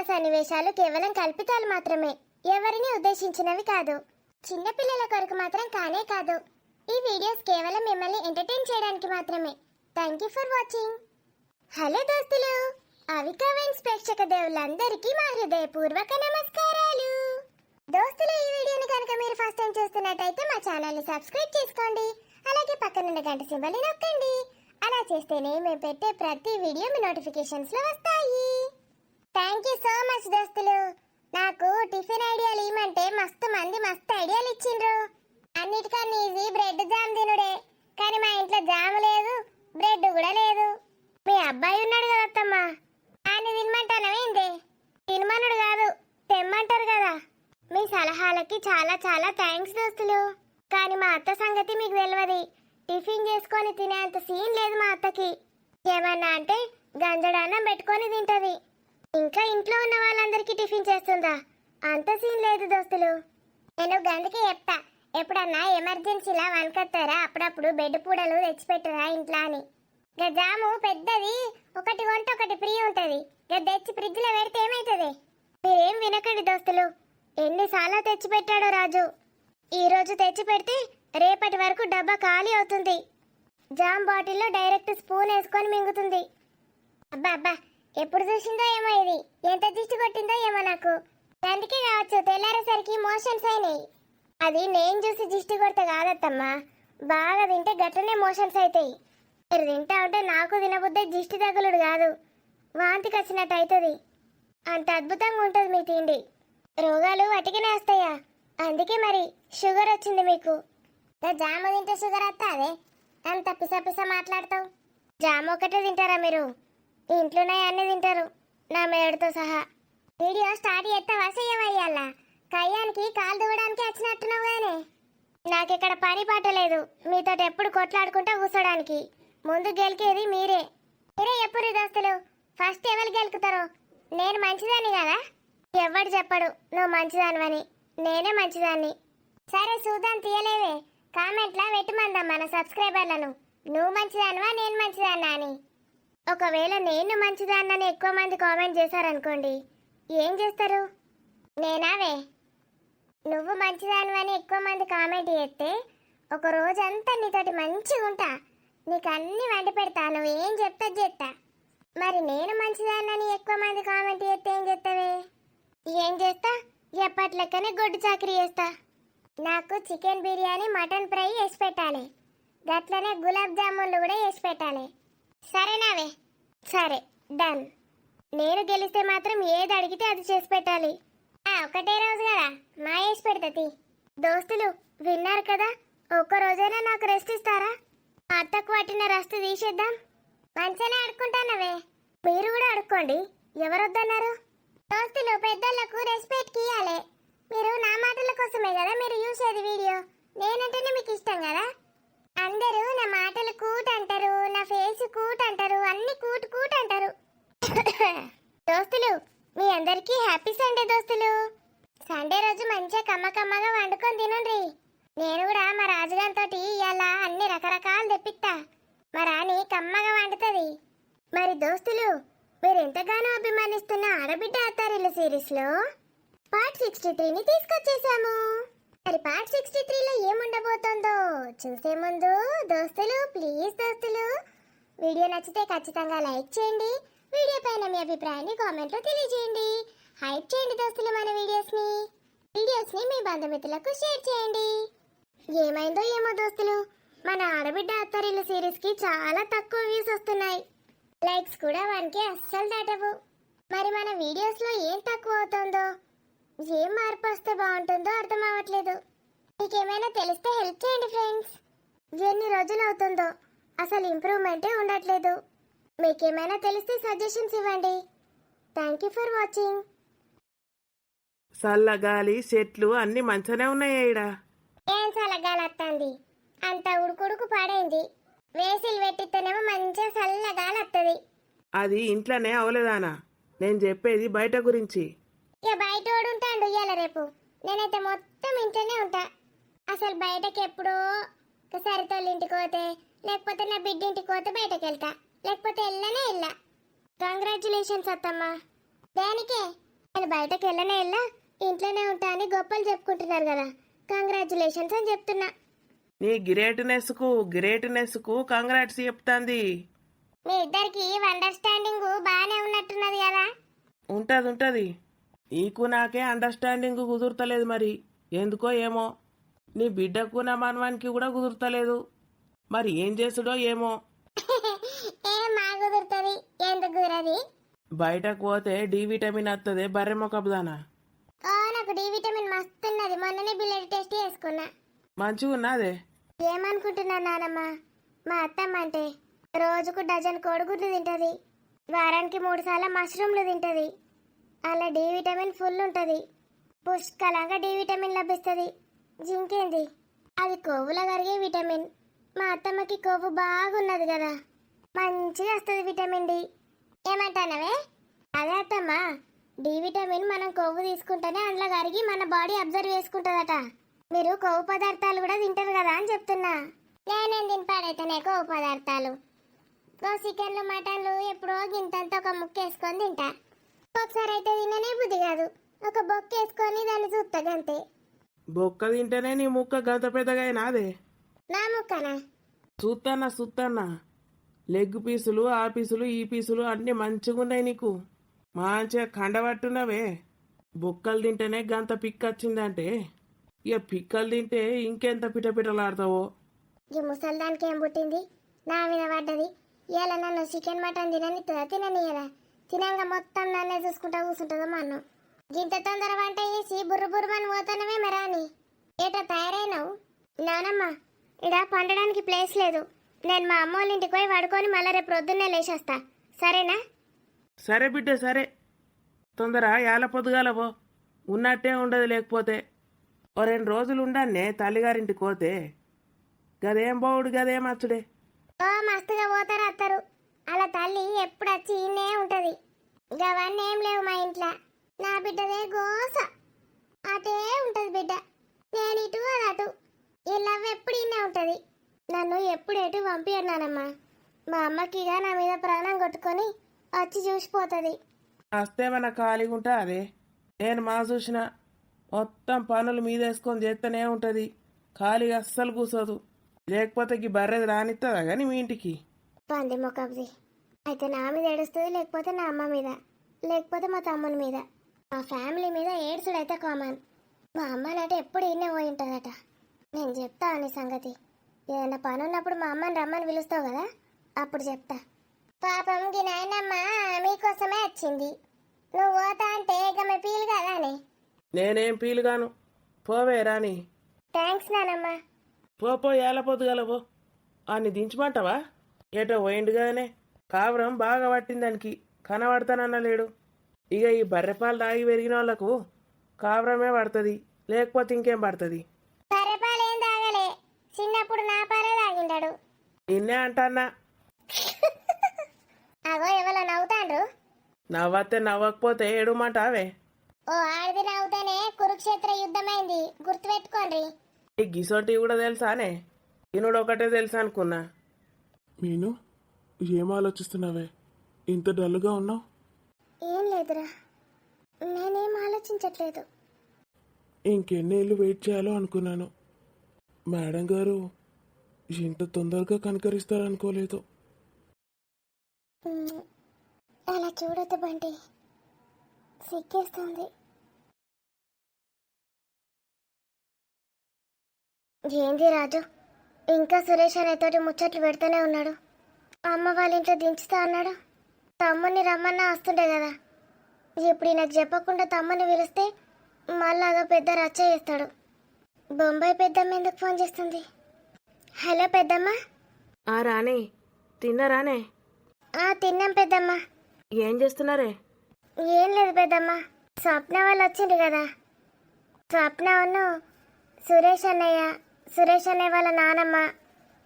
సన్నివేశాలు కేవలం కల్పితాలు మాత్రమే, ఎవరిని ఉద్దేశించినవి కాదు. చిన్నపిల్లల కొరకు మాత్రం కానే కాదు. ఈ వీడియోస్ కేవలం మిమ్మల్ని ఎంటర్టైన్ చేయడానికి మాత్రమే. Thank you for watching. Hello దోస్తులు, అవికా వైన్స్ ప్రేక్షక దేవులందరికీ మా హృదయపూర్వక నమస్కారాలు. దోస్తులు, ఈ వీడియోని కనుక మీరు ఫస్ట్ టైం చూస్తున్నట్టయితే మా ఛానల్ని సబ్స్క్రైబ్ చేసుకోండి. అలాగే పక్కనున్న గంట సింబల్ని నొక్కండి. అలా చేస్తేనే మేము పెట్టే ప్రతి వీడియో మీ నోటిఫికేషన్స్ లో వస్తాయి. థ్యాంక్ యూ సో మచ్ దోస్తులు. నాకు టిఫిన్ ఐడియాలు ఇవ్వమంటే మస్తు మంది మస్తు ఐడియాలు ఇచ్చిండ్రు. అన్నిటికన్నా ఈజీ బ్రెడ్ జామ్ తినుడే. కానీ మా ఇంట్లో జామ్ లేదు, బ్రెడ్ కూడా లేదు. మీ అబ్బాయి ఉన్నాడు కదా అత్తమ్మ, ఆయన తినమంటానవేంది? తినమనుడు కాదు, తెమ్మంటారు కదా. మీ సలహాలకి చాలా చాలా థ్యాంక్స్ దోస్తులు. కానీ మా అత్త సంగతి మీకు తెలియదు. టిఫిన్ చేసుకొని తినేంత సీన్ లేదు మా అత్తకి. ఏమన్నా అంటే గంజడాన్నం పెట్టుకొని తింటది. ఇంకా ఇంట్లో ఉన్న వాళ్ళందరికీ టిఫిన్ చేస్తుందా? అంత సీన్ లేదు దోస్తులు. నేను గందుకే చెప్తా, ఎప్పుడన్నా ఎమర్జెన్సీలా వనకత్తారా అప్పుడప్పుడు బెడ్ పూడలు తెచ్చిపెట్టరా ఇంట్లో అని. జాము పెద్దది, ఒకటి కొంటే ఒకటి ఫ్రీ ఉంటది. తెచ్చి ఫ్రిడ్జ్ లో పెడితే ఏమైతుంది? మీరేం వినకండి దోస్తులు. ఎన్నిసార్లు తెచ్చిపెట్టాడో రాజు. ఈ రోజు తెచ్చి పెడితే రేపటి వరకు డబ్బా ఖాళీ అవుతుంది. జామ్ బాటిల్లో డైరెక్ట్ స్పూన్ వేసుకొని మింగుతుంది. అబ్బా అబ్బా, ఎప్పుడు చూసిందో ఏమో ఇది, ఎంత దిష్టి కొట్టిందో ఏమో నాకు. అందుకే కావచ్చు తెల్లారేసరికి మోషన్స్ అయినాయి. అది నేను చూసి దిష్టి కొడితే కాదత్తమ్మా, బాగా తింటే గట్లనే మోషన్స్ అవుతాయి. మీరు తింటా ఉంటే నాకు తినబుద్దే దిష్టి తగులుడు కాదు, వాంతికి వచ్చినట్టు అవుతుంది. అంత అద్భుతంగా ఉంటుంది మీ తిండి. రోగాలు అటికనే వస్తాయా? అందుకే మరి షుగర్ వచ్చింది మీకు. జామ తింటే షుగర్ వస్తా? అదే అంత పిస పిస మాట్లాడతావు. జామ ఒకటే తింటారా మీరు? ఇంట్లోనే అన్నీ తింటారు, నా మేడుతో సహా. వీడియో స్టార్ట్ చేస్తావా చెయ్యవయ్యాలా? కయ్యానికి కాలు దువ్వడానికి వచ్చినట్టున్నావు గానే. నాకిక్కడ పని పాట లేదు, మీతో ఎప్పుడు కొట్లాడుకుంటా కూర్చోడానికి. ముందు గెలికేది మీరే. మీరే ఎప్పుడు దోస్తులు, ఫస్ట్ ఎవరు గెలుకుతారో? నేను మంచిదాన్ని కదా? ఎవడు చెప్పడు నువ్వు మంచిదానివని. నేనే మంచిదాన్ని. సరే చూద్దాం, తీయలేవే. కామెంట్లా పెట్టమందాం మన సబ్స్క్రైబర్లను, నువ్వు మంచిదానివా నేను మంచిదాన్నా అని. ఒకవేళ నేను మంచిదాన్నని ఎక్కువ మంది కామెంట్ చేశారనుకోండి, ఏం చేస్తారు? నేనావే నువ్వు మంచిదానివని ఎక్కువ మంది కామెంట్ చేస్తే ఒక రోజంతా నీతోటి మంచిగా ఉంటా, నీకు అన్ని వండి పెడతా, నువ్వు ఏం చెప్తా చేస్తా. మరి నేను మంచిదాన్నని ఎక్కువ మంది కామెంట్ చేస్తే ఏం చేస్తావే? ఏం చేస్తా? ఎప్పట్లెక్కనే గొడ్డు చాకరీ చేస్తా. నాకు చికెన్ బిర్యానీ, మటన్ ఫ్రై వేసి పెట్టాలి. గట్లనే గులాబ్ జామున్లు కూడా వేసి పెట్టాలి. సరేనావే? సరే, డన్. నేను గెలిస్తే మాత్రం ఏది అడిగితే అది చేసి పెట్టాలి. ఒకటే రోజు కదా, మా వేసి పెడతది. దోస్తులు విన్నారు కదా, ఒక్క రోజైనా నాకు రెస్ట్ ఇస్తారా? అత్తకు పట్టిన రెస్ట్ తీసేద్దాం. మంచిగానే అడుక్కుంటానవే, మీరు కూడా అడుక్కోండి. ఎవరొద్దన్నారు? దోస్తులు పెద్దోళ్లకు రెస్పెక్ట్ ఇయ్యాలి. మీరు నా మాటల కోసమే కదా మీరు చూసేది వీడియో. నేనంటేనే మీకు ఇష్టం కదా. అందరూ నా మాటలు కూట్ అంటారు, నా ఫేస్ కూట్ అంటారు, అన్ని కూట్ కూట్ అంటారు. దోస్తులు మీ అందరికీ హ్యాపీ సండే దోస్తులు. సండే రోజు మంచిగా కమ్మకమ్మగా వండుకొని తినండి. నేను కూడా మా రాజుగారితో ఇవాళ అన్ని రకరకాలు తెప్పిస్తా. మా రాణి కమ్మగా వండుతుంది. మరి దోస్తులు, మీరు ఎంతగానో అభిమానిస్తున్న ఆడబిడ్డ అత్తారిల్లు సిరీస్ లో పార్ట్ 63ని తీసుకొచ్చేసాము. మరి పార్ట్ 63లో ఏముండబోతోందో చూసే ముందు దోస్తులు, ప్లీజ్ దోస్తులు, వీడియో నచ్చితే ఖచ్చితంగా లైక్ చేయండి. వీడియో పైన మీ అభిప్రాయాన్ని కామెంట్లో తెలియజేయండి. హైప్ చేయండి దోస్తులు మన వీడియోస్ని మీ బంధుమిత్రులకు షేర్ చేయండి. ఏమైందో ఏమో దోస్తులు, మన ఆడబిడ్డ అత్తారిల్లు సిరీస్కి చాలా తక్కువ వ్యూస్ వస్తున్నాయి. లైక్స్ కూడా 1K అస్సలు దాటవు. మరి మన వీడియోస్లో ఏం తక్కువ అవుతుందో, ఏం మార్పు వస్తే బాగుంటుందో అర్థం అవ్వట్లేదు. మీకేమైనా తెలిస్తే హెల్ప్ చేయండి ఫ్రెండ్స్. ఎన్ని రోజులు అవుతుందో అసలు ఇంప్రూవ్మెంటే ఉండట్లేదు. మీకేమైనా తెలిస్తే సజెషన్స్ ఇవ్వండి. Thank you for watching. చల్లగాలి చెట్లు అన్ని మంచిగానే ఉన్నాయి ఈడ. ఏం చల్లగాలి వస్తుంది? అంత ఉడుకుడుకు పాడైంది. వేసిలు పెట్టితేనేమో మంచిగా చల్లగాలి వస్తుంది. అది ఇంట్లోనే అవలేదానా? నేను చెప్పేది బయట గురించి. ఇక బయట ఉంటాడు ఇయ్యాల రేపు. నేనైతే మొత్తం ఇంట్లోనే ఉంటా. అసలు బయటకి ఎప్పుడో సరితోళ్ళ ఇంటికి పోతే, లేకపోతే నా బిడ్డ ఇంటికి పోతే బయటకు వెళ్తా, లేకపోతే వెళ్ళనే వెళ్ళా. కంగ్రాచులేషన్స్ అత్తమ్మ. దానికే నేను బయటకు వెళ్ళనే వెళ్ళా, ఇంట్లోనే ఉంటా అని గొప్పలు చెప్పుకుంటున్నారు కదా, కంగ్రాచులేషన్స్ అని చెప్తున్నా. నీ గ్రేట్నెస్కు కంగ్రాట్స్ చెప్తాంది. మీ ఇద్దరికి అండర్స్టాండింగ్ బాగానే ఉన్నట్టున్నది కదా. ఉంటది. నీకు నాకే అండర్స్టాండింగ్ కుదురుతలేదు మరి, ఎందుకో ఏమో. నీ బిడ్డకు నా మనవానికి కూడా కుదురుతలేదు, మరి ఏం చేసుడో ఏమో. ఏం మా కుదురుతుంది, ఎందుకు కుదరది? బయటకు పోతే డి విటమిన్ వస్తుంది, బర్రె మొక్కపుదానా. నాకు డి విటమిన్ మస్తున్నది, మొన్ననే బిల్లెడ్ టెస్ట్ చేసుకున్నా. మంచిగా ఉన్నదే. ఏమనుకుంటున్నా నానమ్మ, మా అత్తమ్మ అంటే రోజుకు డజన్ కోడిగుడ్లు తింటది, వారానికి 3 సార్లు మష్రూమ్లు తింటది. అలా డి విటమిన్ ఫుల్ ఉంటుంది, పుష్కలంగా డి విటమిన్ లభిస్తుంది. జింకేంది, అది కొవ్వులో కరిగే విటమిన్. మా అత్తమ్మకి కొవ్వు బాగున్నది కదా, మంచిగా వస్తుంది విటమిన్ డి. ఏమంటానవే? అదే అత్తమ్మ, డి విటమిన్ మనం కొవ్వు తీసుకుంటేనే అందులో కరిగి మన బాడీ అబ్జర్వ్ చేసుకుంటుందట. మీరు కొవ్వు పదార్థాలు కూడా తింటారు కదా అని చెప్తున్నా. నేనేం తినపాడైతేనే కొవ్వు పదార్థాలు, చికెన్లు మటన్లు ఎప్పుడో గింతంత ఒక ముక్క వేసుకొని తింటా. ఒకసారి అయితే తిననే బుద్ధి కాదు, ఒక బొక్క వేసుకొని దాన్ని చూస్తా గంతే. బొక్క తింటేనే నీ ముక్క గంత పెద్దగా అయినాదే. నా ముక్కనా? చూస్తానా లెగ్ పీసులు, ఆ పీసులు, ఈ పీసులు అన్నీ మంచిగా ఉన్నాయి నీకు, మంచిగా కండబట్టున్నవే. బొక్కలు తింటేనే గంత పిక్క వచ్చిందంటే ఇక పిక్కలు తింటే ఇంకెంత పిటపిటలాడతావో. ఈ ముసల్దానికి ఏం పుట్టింది, నా మీద పడ్డది. ఇలా నన్ను చికెన్ మటన్ తినని కదా, తినంగా మొత్తం నన్నే చూసుకుంటా కూర్చుంటుందో మా అన్నం. గింత తొందర వంట చేసి బుర్రమని పోతానమే మరాని. ఏటో తయారైనావు? నానమ్మ, ఇడ పండడానికి ప్లేస్ లేదు, నేను మా అమ్మ వాళ్ళ ఇంటికి పోయి పడుకొని మళ్ళీ రేపు ప్రొద్దున్నే లేచేస్తా, సరేనా? సరే బిడ్డ సరే, తొందర యాల పొద్దుగాలవో, ఉన్నట్టే ఉండదు. లేకపోతే ఓ 2 రోజులు ఉండన్నే తల్లిగారింటికి పోతే. గదేం బావుడు గదేం అచ్చుడే. ఓ మస్తుగా పోతారు అత్తరు, అలా తల్లి ఎప్పుడు వచ్చి ఈయనే ఉంటది. గవన్నీ ఏం లేవు మా ఇంట్లో, నా బిడ్డదే గోస. అటే ఉంటది బిడ్డ, నేను ఇటు అది అటు, ఈ లవ్ ఎప్పుడు ఈయనే ఉంటది. నన్ను ఎప్పుడు ఎటు పంపియన్నానమ్మా. మా అమ్మకిగా నా మీద ప్రాణం కొట్టుకొని వచ్చి చూసిపోతుంది. అస్తేమన్నా ఖాళీగా ఉంటా అదే. నేను మా చూసిన మొత్తం పనులు మీదేసుకొని చేస్తూనే ఉంటుంది, ఖాళీగా అస్సలు కూర్చోదు. లేకపోతే ఈ బర్రెది రానిస్తుందా కానీ మీ ఇంటికి? పంది మొక్కది అయితే నా మీద ఏడుస్తుంది, లేకపోతే నా అమ్మ మీద, లేకపోతే మా తమ్ముని మీద. మా ఫ్యామిలీ మీద ఏడుచుడైతే కామన్. మా అమ్మ నాట ఎప్పుడు ఈయనే పోయి ఉంటుందట. నేను చెప్తా అని సంగతి, ఏదైనా పని ఉన్నప్పుడు మా అమ్మని రమ్మని పిలుస్తావు కదా, అప్పుడు చెప్తా. పాపం గి నాయనమ్మ మీకోసమే వచ్చింది, నువ్వు పోతా అంటే గమ్మ పీలు కదా అని. నేనేం పీలుగాను, పోవే రాని. థ్యాంక్స్ నానమ్మ. పో ఏల పొద్దుగలవో. అన్ని దించమంటావా? ఏటో పోయిండు కదనే, కాపురం బాగా పట్టింది దానికి, కనబడతానన్న లేడు. ఇక ఈ బర్రెపాలు తాగి పెరిగిన వాళ్ళకు కాపురమే పడుతుంది, లేకపోతే ఇంకేం పడుతుంది? బర్రెపాలు ఏం తాగలే, చిన్నప్పుడు నా పాలే తాగిండాడు. నిన్నే అంటాన్నా. అగో ఎవరో నవ్వుతాండ్రు. నవ్వతే నవ్వకపోతే ఏడుమంటావే? ఓ ఆడిది నవ్వుతానే కురుక్షేత్ర యుద్ధమైంది, గుర్తుపెట్టుకోండి. ఈ గిసోటి కూడా తెలుసానే? ఇనుడు ఒకటే తెలుసా అనుకున్నా. మీను, ఏం ఆలోచిస్తున్నావే, ఇంత డల్గా ఉన్నావు? ఏం లేదురా, నేనేం ఆలోచించట్లేదు. ఇంకెన్నేళ్ళు వెయిట్ చేయాలో అనుకున్నాను. మేడం గారు ఇంత తొందరగా కనకరిస్తారనుకోలేదు. అలా చూడొద్దు బంటి, సిగ్గేస్తుంది. ఏంది రాజు, ఇంకా సురేష్ అనేతోటి ముచ్చట్లు పెడుతూనే ఉన్నాడు. అమ్మ వాళ్ళ ఇంట్లో దించుతా అన్నాడు. తమ్ముని రమ్మన్నా వస్తుండే కదా, ఇప్పుడు నాకు చెప్పకుండా తమ్ముని పిలిస్తే మళ్ళీ అదో పెద్ద రచ్చ చేస్తాడు. బొంబాయి పెద్దమ్మ ఎందుకు ఫోన్ చేస్తుంది? హలో పెద్దమ్మ. ఆ రాణి, తిన్నారానే? తిన్నాం పెద్దమ్మ. ఏం చేస్తున్నారే? ఏం లేదు పెద్దమ్మ, స్వప్న వాళ్ళు వచ్చిండ్రు కదా, స్వప్న ఉన్ను సురేష్ అన్నయ్య, సురేష్ అన్నయ్య వాళ్ళ నానమ్మ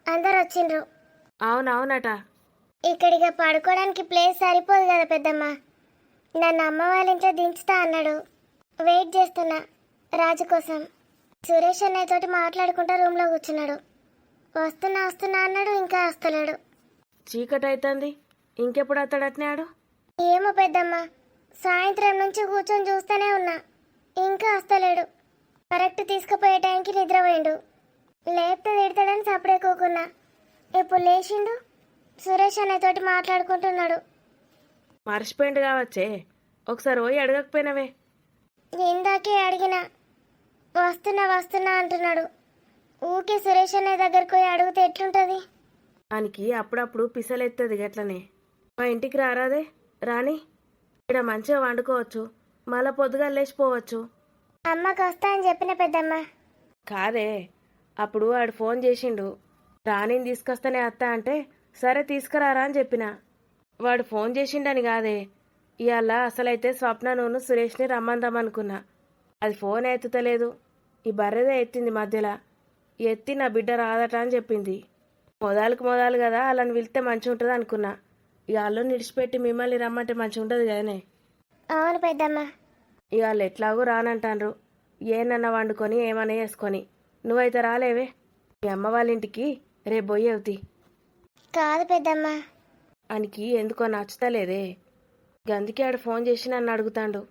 అందరు వచ్చిండ్రు. అవునవునట. ఇక్కడికి పడుకోవడానికి ప్లేస్ సరిపోదు కదా పెద్దమ్మ, నన్ను అమ్మ వాళ్ళ ఇంట్లో దించుతా అన్నాడు. వెయిట్ చేస్తున్నా రాజు కోసం. సురేష్ అన్నయ్య తోటి మాట్లాడుకుంటా రూమ్లో కూర్చున్నాడు. వస్తున్నా అన్నాడు, ఇంకా వస్తలేడు. చీకటి అవుతుంది, ఇంకెప్పుడు అతడట్నాడు? ఏమో పెద్దమ్మ, సాయంత్రం నుంచి కూర్చొని చూస్తూనే ఉన్నా, ఇంకా వస్తలేడు. కరెక్ట్ తీసుకుపోయే టైంకి నిద్రపోయిండు. లేపితే తిడతాడని సపడే కూకున్నా. ఇప్పుడు లేచిండు, సురేష్ అన్నతోటి మాట్లాడుకుంటున్నాడు. మర్చిపోయిండు కావచ్చే, ఒకసారి పోయి అడగకపోయినవే. ఇందాకే అడిగినా, వస్తున్నా అంటున్నాడు. ఊకే సురేష్ అన్నయ్య దగ్గరికి పోయి అడిగితే ఎట్లుంటుంది? ఆయనకి అప్పుడప్పుడు పిసలెత్తది గట్లనే. మా ఇంటికి రారాదే, రాని. ఇక్కడ మంచిగా వండుకోవచ్చు, మళ్ళా పొద్దుగా లేచిపోవచ్చు. అమ్మకి వస్తా అని చెప్పిన పెద్దమ్మ. కాదే, అప్పుడు వాడు ఫోన్ చేసిండు, రాణిని తీసుకొస్తానే అత్త అంటే సరే తీసుకురారా అని చెప్పిన. వాడు ఫోన్ చేసిండని కాదే, ఇవాళ అసలైతే స్వప్నను సురేష్ని రమ్మందామనుకున్నా. అది ఫోన్ ఎత్తుతలేదు, ఈ బర్రెదే ఎత్తింది మధ్యలో. ఎత్తి నా బిడ్డ రాదట అని చెప్పింది. మొదలు కదా, వాళ్ళని వెళ్తే మంచిగా ఉంటుంది అనుకున్నా. ఇక వాళ్ళని నిడిచిపెట్టి మిమ్మల్ని రమ్మంటే మంచిగా ఉంటుంది కదనే. అవును పెద్దమ్మ. ఇక వాళ్ళు ఎట్లాగో రానంటాన్రు, ఏనన్నా వండుకొని ఏమన్నా వేసుకొని. నువ్వైతే రాలేవే, మీ అమ్మ వాళ్ళ ఇంటికి రేపు పోయేవుతి. కాదు పెద్దమ్మ. ఆయనకి ఎందుకో నచ్చుతలేదే, గందుకే ఆడు ఫోన్ చేసి నన్ను అడుగుతాండు.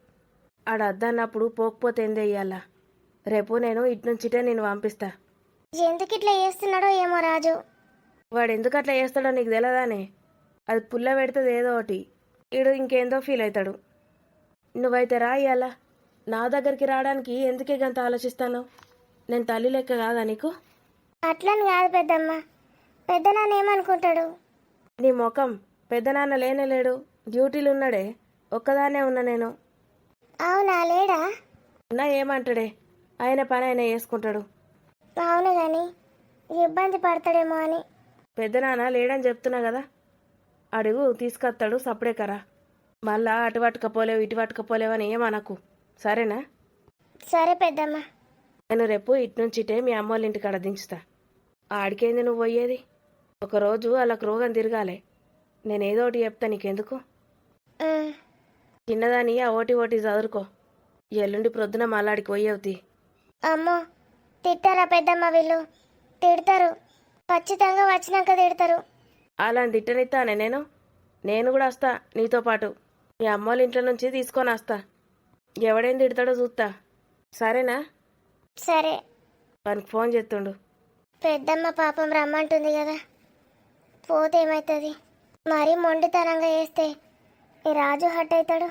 ఆడు వద్దన్నప్పుడు పోకపోతే ఏం చెయ్యాలా? రేపు నేను ఇటు నుంచిటే నేను పంపిస్తా. ఎందుకు ఇట్లా చేస్తున్నాడో ఏమో రాజు. వాడు ఎందుకు అట్లా చేస్తాడో నీకు తెలియదానే? అది పుల్ల పెడుతుంది ఏదో ఒకటి, ఈడు ఇంకేందో ఫీల్ అవుతాడు. నువ్వైతే రా ఇయ్యాల. నా దగ్గరికి రావడానికి ఎందుకే గంత ఆలోచిస్తాను? నేను తల్లి లెక్క కాదా నీకు? అట్లని కాదు పెద్దమ్మ, పెద్ద నాన్న ఏమనుకుంటాడు? నీ ముఖం, పెద్దనాన్న లేనేలేడు, డ్యూటీలు ఉన్నాడే, ఒక్కదాన్నే ఉన్నా నేను. అవునా, లేడా? ఉన్నా ఏమంటాడే, ఆయన పని ఆయన చేసుకుంటాడు. అవును కానీ ఇబ్బంది పడతాడేమో అని. పెద్దనాన్న లేడని చెప్తున్నా కదా, అడుగు తీసుకొస్తాడు సప్పుడే కరా. మళ్ళా అటు పట్టుకపోలేవు ఇటు పట్టుకపోలేవు అని ఏమనకు, సరేనా? సరే పెద్దమ్మ. నేను రేపు ఇటు నుంచి ఇటే మీ అమ్మోళ్ళ ఇంటికాడ దించుతా. ఆడికేంది నువ్వు పోయేది? ఒకరోజు వాళ్ళకు రోగం తిరగాలి. నేనేదో ఒకటి చెప్తా, నీకెందుకు? ఉమ్, చిన్నదాని ఆ ఓటి చదువుకో. ఎల్లుండి ప్రొద్దున మళ్ళాడికి పోయేవుతి. అమ్మో, తిట్టారా పెద్దమ్మ? వీళ్ళు తిడతారు, ఖచ్చితంగా వచ్చినాక తిడతారు. అలాని తిట్టనిస్తానే నేను కూడా వస్తా నీతో పాటు. మీ అమ్మోళ్ళ ఇంట్లో నుంచి తీసుకొని వస్తా. ఎవడేం తిడతాడో చూస్తా, సరేనా? సరే. వానికి ఫోన్ చేస్తుండు. పెద్దమ్మ పాపం రమ్మంటుంది కదా, పోతే ఏమవుతుంది? మరీ మొండితనంగా చేస్తే ఈ రాజు హట్ అవుతాడు.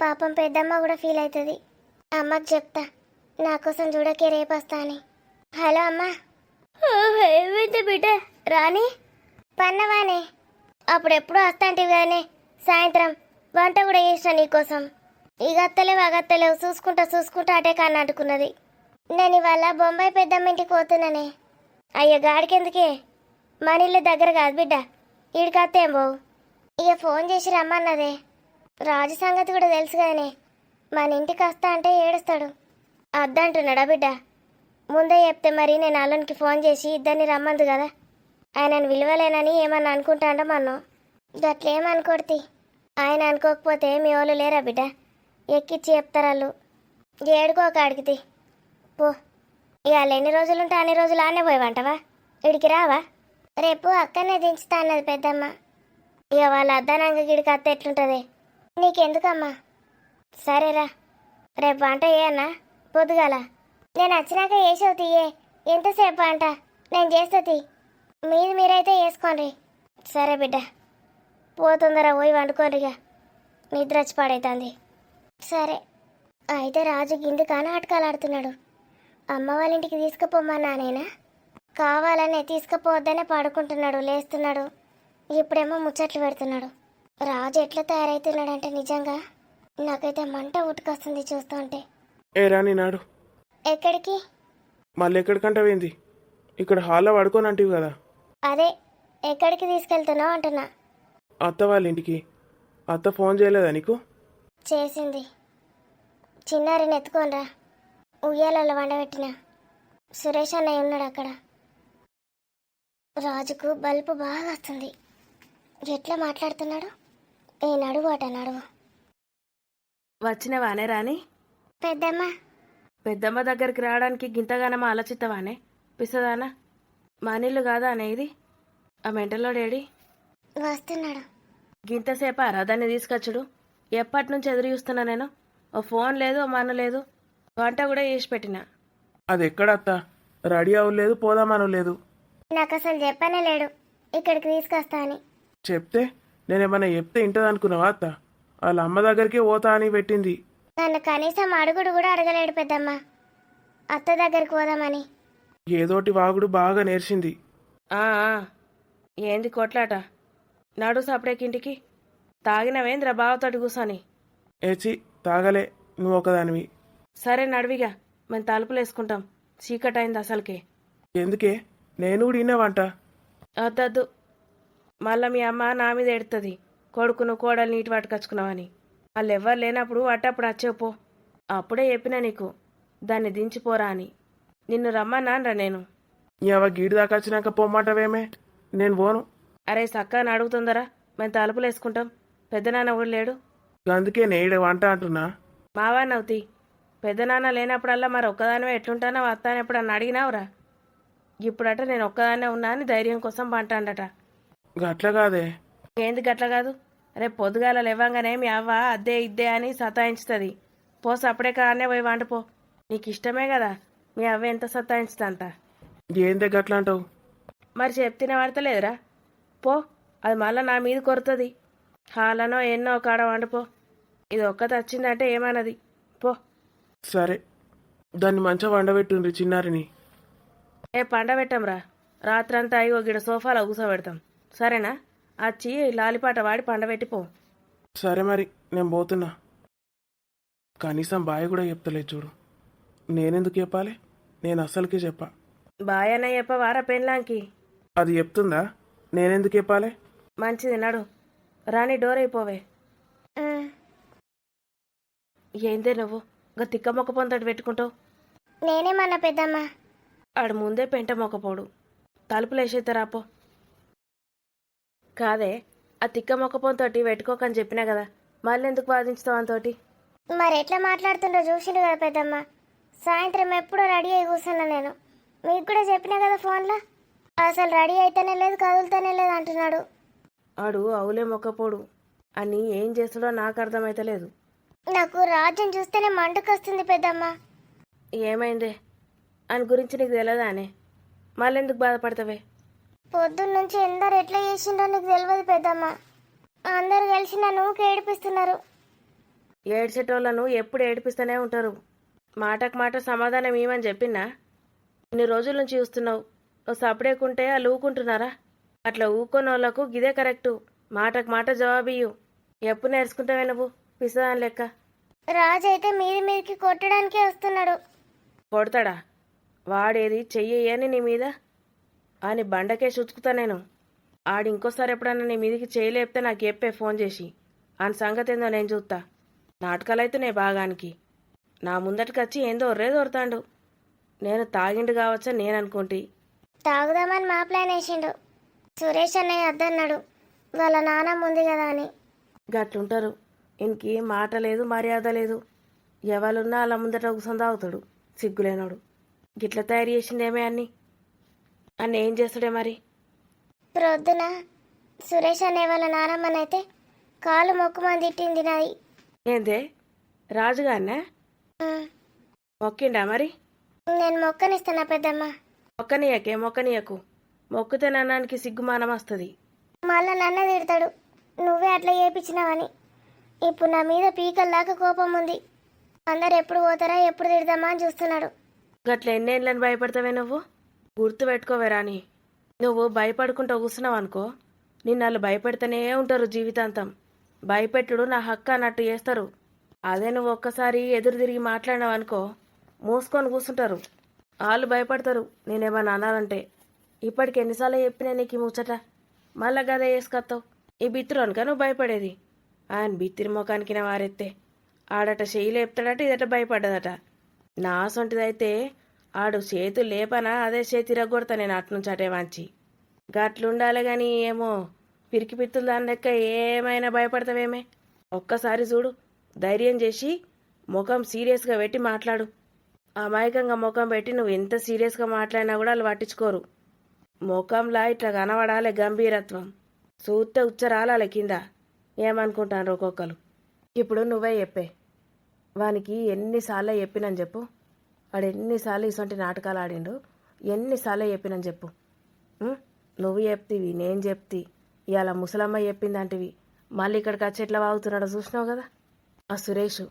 పాపం పెద్దమ్మ కూడా ఫీల్ అవుతుంది. అమ్మకి చెప్తా, నా కోసం చూడకే రేపు వస్తా అని. హలో అమ్మా. ఏమైంది బిడ్డ? రాని పన్నవానే, అప్పుడెప్పుడు వస్తాంటివి కదనే. సాయంత్రం వంట కూడా చేసిన నీకోసం. ఇక అత్తలేవు చూసుకుంటా అటే కాని అంటుకున్నది. నేను ఇవాళ బొంబాయి పెద్దమ్మ ఇంటికి పోతున్నానే. అయ్యో గాడికెందుకే, మన ఇల్లు దగ్గర కాదు బిడ్డ, ఈడికి అత్తేం పోవు. ఇక ఫోన్ చేసి రమ్మన్నదే. రాజు సంగతి కూడా తెలుసు కదనే, మన ఇంటికి వస్తా అంటే ఏడుస్తాడు. అద్దంటున్నాడా బిడ్డ? ముందే చెప్తే మరి నేను అల్లునికి ఫోన్ చేసి ఇద్దరిని రమ్మంది కదా. ఆయనను విలువలేనని ఏమన్నా అనుకుంటాడో మన్నో. గట్లేమనుకోడితి. ఆయన అనుకోకపోతే మీ వాళ్ళు లేరా బిడ్డ? ఎక్కిచ్చి చెప్తారు వాళ్ళు. ఏడుకోక అడిగితే పో. ఇవాళ ఎన్ని రోజులుంటే అన్ని రోజులు ఆనే పోయివంటవా? ఇడికి రావా? రేపు అక్కనే దించుతా అన్నది పెద్దమ్మ. ఇక వాళ్ళ అద్దనంగా గిడికి అత్త ఎట్లుంటుంది? నీకెందుకమ్మా? సరేరా, రేపు వంట ఏయన్నా పొద్దుగాల. నేను వచ్చినాక వేసావు తీయే. ఎంతసేపు అంట? నేను చేస్తా తీ. మీరైతే వేసుకోండి. సరే బిడ్డ, పోతుందరా, పోయి వండుకోండిగా, నిద్ర వచ్చి పాడైతుంది. సరే అయితే రాజు గిందుకా నాటకాలు ఆడుతున్నాడు. అమ్మ వాళ్ళ ఇంటికి తీసుకుపోమ్మన్నా నేనా? కావాలనే తీసుకుపోవద్దనే పడుకుంటున్నాడు, లేస్తున్నాడు. ఇప్పుడేమో ముచ్చట్లు పెడుతున్నాడు. రాజు ఎట్లా తయారవుతున్నాడంటే నిజంగా నాకైతే మంట ఉట్టుకొస్తుంది చూస్తూ ఉంటే. ఏ రాని నాడు, ఎక్కడికి? మళ్ళీ ఎక్కడికంటావేంది? ఇక్కడ హాల్లో పడుకొని అంటివి కదా. అదే, ఎక్కడికి తీసుకెళ్తున్నావు అంటున్నా. అత్త వాళ్ళ ఇంటికి. అత్త ఫోన్ చేయలేదా నీకు? చేసింది. చిన్నారిని ఎత్తుకోనరా, ఉయ్యాలలో వండబెట్టిన. సురేష్ అన్నయ్య ఉన్నాడు అక్కడ. రాజుకు బల్బు బాగా వస్తుంది. ఎట్లా మాట్లాడుతున్నాడు? ఏ నడువు అట నడువు. వచ్చినవానే రాని? పెద్దమ్మ. పెద్దమ్మ దగ్గరికి రావడానికి గింతగానమ ఆలోచిస్తావానే పిసదానా? మా నీళ్ళు కాదా అనే ఇది? ఆ మెంటలోడేడి? వస్తున్నాడు. గింతసేపా దాన్ని తీసుకొచ్చుడు? ఎప్పటి నుంచి ఎదురు చూస్తున్నా నేను. ఓ ఫోన్ లేదు, ఓ మన లేదు, వంట కూడా చేసి పెట్టిన. అది ఎక్కడత్త? రెడీ అవ్వలేదు, పోదామను లేదు. నాకు అసలు చెప్పనే లేడు ఇక్కడికి తీసుకొస్తా అని. చెప్తే నేనేమన్నా చెప్తే ఇంటది అనుకున్నావా అత్త? వాళ్ళ అమ్మ దగ్గరికి పోతా అని పెట్టింది. నన్ను కనీసం అడుగుడు కూడా అడగలేడు పెద్దమ్మ అత్త దగ్గరికి పోదామని. ఏదోటి వాగుడు బాగా నేర్చింది. ఆ, ఆ. ఏంది కొట్లాట? నడు సపడేకింటికి. తాగినవేంద్ర బావతోటి కూసని. ఏచి తాగలే, నువ్వు ఒకదానివి. సరే నడివిగా, మేము తలుపులు వేసుకుంటాం. చీకటి అయింది అసలుకే. ఎందుకే? నేను కూడా విన్నావంట. వద్దద్దు, మళ్ళా మీ అమ్మ నా మీద ఎడుతుంది. కొడుకును కోడలు నీటి పట్టుకొచ్చుకున్నావని. వాళ్ళు ఎవ్వరు లేనప్పుడు అట్టప్పుడు వచ్చేపో. అప్పుడే చెప్పినా నీకు దాన్ని దించిపోరా అని. నిన్ను రమ్మన్నానరా నేను. ఇవ గీడి దాకా వచ్చినాక పొమ్మంటావేమే? నేను పోను. అరే సక్కని అడుగుతుందరా, మేము తలుపులు వేసుకుంటాం. పెద్దనాన్న కూడా లేడు. అందుకే నేడు వంట అంటున్నా. మావాన్ని అవుతాయి. పెద్దనాన్న లేనప్పుడల్లా మరి ఒక్కదానివే ఎట్లుంటానో వస్తాను ఎప్పుడన్నా అడిగినావురా? ఇప్పుడట నేను ఒక్కదాన్నే ఉన్నా అని ధైర్యం కోసం పంటాడట. గట్ల కాదే. ఏంది గట్ల కాదు? రేపు పొద్దుగాల లేవంగానే మీ అవ్వ అద్దే ఇద్దే అని సతాయించుతుంది. పో సప్పుడే కాడనే పోయి వండుపో. నీకు ఇష్టమే కదా మీ అవ్వ ఎంత సతాయించుతంత. ఏందే గట్ల అంటావు? మరి చెప్తిన పడతలేదురా? పో, అది మళ్ళా నా మీద కొరుతుంది. హాలనో ఎన్నో కాడ వండుపో. ఇది ఒక్కటి వచ్చిందంటే ఏమన్నది. పో. సరే, దాన్ని మంచిగా వండబెట్టుండ్రి చిన్నారిని. ఏ పండబెట్టంరా, రాత్రంతా అయ్యో గిడ సోఫాలో కూసోబెడతాం. సరేనా? వచ్చి లాలిపాట వాడి పండబెట్టిపో. సరే మరి, నేను పోతున్నా. కనీసం బాయ్ కూడా చెప్తలేదు చూడు. నేనెందుకు చెప్పాలి? నేను అస్సలకి చెప్పా. బాయన్న చెప్పవారా పెళ్ళాంకి? అది చెప్తుందా? నేనెందుకు చెప్పాలి? మంచిది నడు. రాని డోర్ అయిపోవే. ఉమ్, ఏందే నువ్వు ఇంకా తిక్క మొక్క పొంతటి పెట్టుకుంటావు? నేనేమన్నా పెద్దమ్మ? ఆడు ముందే పెంట మొక్కపోడు. తలుపులు వేసేస్తారాపో. కాదే, ఆ తిక్క మొక్క పొంతటి పెట్టుకోకని చెప్పినా కదా, మళ్ళీ ఎందుకు వాదించుతావు అంతోటి? మరి ఎట్లా మాట్లాడుతుండో చూసిండు కదా పెద్దమ్మ. సాయంత్రం ఎప్పుడో రెడీ అయి కూర్చున్నా నేను. మీకు కూడా చెప్పినా కదా ఫోన్లో. అసలు రెడీ అయితేనే లేదు, కదులుతూనే లేదు అంటున్నాడు. ఆడు అవులే మొక్కపోడు అని ఏం చేస్తాడో నాకు అర్థమైతలేదు. నాకు రాజ్యం చూస్తేనే మంటకొస్తుంది పెద్దమ్మ. ఏమైందే అని గురించి నీకు తెలియదానే? మళ్ళీ ఎందుకు బాధపడతావే? పొద్దున్నుంచి ఎందరు ఎట్లా చేసిండో నీకు తెలియదు పెద్దమ్మ. అందరు కలిసి నన్ను ఏడిపిస్తున్నారు. ఏడ్చేటోళ్ళను ఎప్పుడు ఏడిపిస్తూనే ఉంటారు. మాటకు మాట సమాధానం ఏమని చెప్పినా ఇన్ని రోజుల నుంచి చూస్తున్నావు. నువ్వు సపడేకుంటే వాళ్ళు ఊకుంటున్నారా? అట్లా ఊకొని వాళ్ళకు గిదే కరెక్టు. మాటకు మాట జవాబియ్యు. ఎప్పుడు నేర్చుకుంటావే నువ్వు పిసదాని లెక్క? రాజు అయితే మీదికి కొట్టడానికే వస్తున్నాడు. కొడతాడా? వాడేది చెయ్యని నీ మీద అని బండకే చుచ్చుకుతా నేను. ఆడు ఇంకోసారి ఎప్పుడన్నా నీ మీదికి చేయలేపితే నాకు చెప్పే ఫోన్ చేసి. అని సంగతి ఏందో నేను చూస్తా. నాటకాలైతే నే భాగానికి నా ముందటికి వచ్చి ఏందో ఒర్రే దొరుతాండు. నేను తాగిండు కావచ్చని నేను అనుకుంటే. తాగుదామని మా ప్లాన్ వేసిండు. సురేష్ అన్నయ్య వద్దన్నాడు, వాళ్ళ నాన్నమ్మ ఉంది కదా అని. గట్లుంటారు. ఇంకి మాట లేదు, మర్యాద లేదు. ఎవరున్నా అలా ముందట కూర్చొని తాగుతాడు సిగ్గులేనాడు. గిట్ల తయారు చేసిండేమే అన్ని ఏం చేస్తాడే మరి? ప్రొద్దున సురేష్ అన్నయ్య వాళ్ళ నానమ్మనైతే కాలు మొక్కుమని తిట్టింది నాది. ఏందే రాజుగారినా? ఉమ్, మొక్కిండా మరి? నేను మొక్కనిస్తున్నా పెద్దమ్మ. మొక్కనీయకు. మొక్కితే నన్నానికి సిగ్గుమానం వస్తుంది. మళ్ళా నన్ను తిడతాడు, నువ్వే అట్లా చేపించినావని. ఇప్పుడు నా మీద పీకల్లాగా కోపం ఉంది. అందరు ఎప్పుడు పోతారా, ఎప్పుడు తిడదామా అని చూస్తున్నాడు. గట్ల ఎన్నేళ్ళని భయపడతావే నువ్వు? గుర్తు పెట్టుకోవే రాని. నువ్వు భయపడుకుంటూ కూర్చున్నావు అనుకో, నిన్ను వాళ్ళు భయపెడుతూనే ఉంటారు జీవితాంతం. భయపెట్టుడు నా హక్కు అన్నట్టు చేస్తారు. అదే నువ్వు ఒక్కసారి ఎదురు తిరిగి మాట్లాడినావు అనుకో, మూసుకొని కూర్చుంటారు. వాళ్ళు భయపడతారు నేనేమన్నా అనాలంటే. ఇప్పటికి ఎన్నిసార్లు చెప్పినా నీకు ఈ ముచ్చట. మళ్ళా గదే వేసుకొస్తావు. ఈ బిత్తురోనుక నువ్వు భయపడేది? ఆయన బిత్తిరి ముఖానికి నా వారెత్తే ఆడట చెయ్యి లేపుతాడట, ఇదట భయపడ్డదట. నా సొంటిదైతే ఆడు చేతులు లేపనా అదే చేతి రగ్గొడతా నేను అట్నుంచి అటే వాంచి. గట్లుండాలి గాని ఏమో పిరికి పిత్తులు దాని లెక్క ఏమైనా భయపడతావేమే? ఒక్కసారి చూడు, ధైర్యం చేసి ముఖం సీరియస్గా పెట్టి మాట్లాడు. అమాయకంగా ముఖం పెట్టి నువ్వు ఎంత సీరియస్గా మాట్లాడినా కూడా వాళ్ళు పట్టించుకోరు. ముఖంలా ఇట్లా కనబడాలి గంభీరత్వం. చూస్తే ఉచ్చరాలాలి కింద. ఏమనుకుంటాను ఒక్కొక్కరు. ఇప్పుడు నువ్వే చెప్పే వానికి ఎన్నిసార్లు చెప్పినని చెప్పు. వాడు ఎన్నిసార్లు ఇటువంటి నాటకాలు ఆడిండు, ఎన్నిసార్లు చెప్పినని చెప్పు. ఉం? నువ్వు చెప్తివి, నేను చెప్తి, ఇవాళ ముసలమ్మ చెప్పిందంటివి, మళ్ళీ ఇక్కడికి వచ్చి ఎట్లా వాగుతున్నాడో చూసినావు కదా ఆ సురేష్.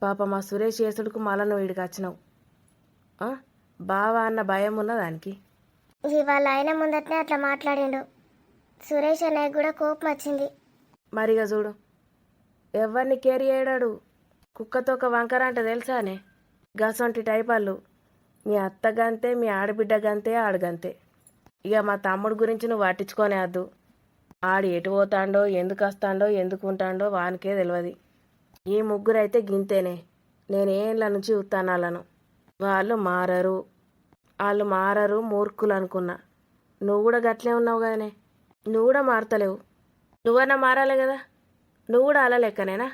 పాపం ఆ సురేష్ చేసుడుకు మళ్ళా నువ్వు ఇక్కడికి వచ్చినావు. బావా అన్న భయం ఉన్నదా దానికి? ఇవాళ ఆయన ముందటనే అట్లా మాట్లాడిండు. సురేష్ అన్నయ్య కూడా కోపం వచ్చింది. మరిగా చూడు, ఎవరిని కేర్ చేయడాడు. కుక్కతో ఒక వంకర అంటే తెలుసానే? గసొంటి టైపాళ్ళు. మీ అత్తగంతే, మీ ఆడబిడ్డగంతే, ఆడగంతే. ఇక మా తమ్ముడు గురించి నువ్వు పట్టించుకోనే వద్దు. ఆడు ఎటు పోతాడో, ఎందుకు వస్తాడో, ఎందుకు ఉంటాడో వానికే తెలియదు. ఈ ముగ్గురు అయితే గింతేనే. నేనేళ్ళ నుంచి ఉత్తానాలను వాళ్ళు మారరు మూర్ఖులు అనుకున్నా. నువ్వు కూడా గట్లే ఉన్నావు కదనే. నువ్వు కూడా మారతలేవు. నువ్వన్నా మారాలే కదా. నువ్వు కూడా అలా లెక్కనేనా?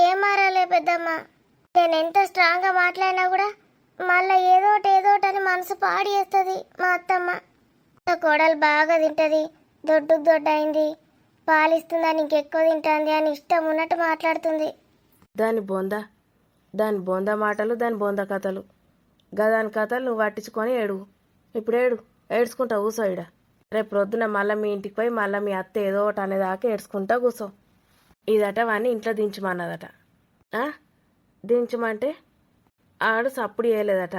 ఏం మారాలే పెద్దమ్మ. నేను ఎంత స్ట్రాంగ్గా మాట్లాడినా కూడా మళ్ళీ ఏదోటి అని మనసు పాడి చేస్తుంది మా అత్తమ్మ. నా కోడలు బాగా తింటుంది, దొడ్డుకు దొడ్డైంది, పాలిస్తుందని ఇంకెక్కువ తింటుంది అని ఇష్టం ఉన్నట్టు మాట్లాడుతుంది. దాని బొంద మాటలు, దాని బొంద కథలు. గదాని కథలు నువ్వు పట్టించుకొని ఏడువు. ఇప్పుడు ఏడ్చుకుంటా కూసో ఇడ. రేపు ప్రొద్దున మళ్ళీ మీ ఇంటికి పోయి మళ్ళీ మీ అత్త ఏదో ఒకటి అనేదాకా ఏడ్చుకుంటా కూసో. ఇదట వాడిని ఇంట్లో దించమన్నదట. దించమంటే ఆడు సప్పుడు చేయలేదట.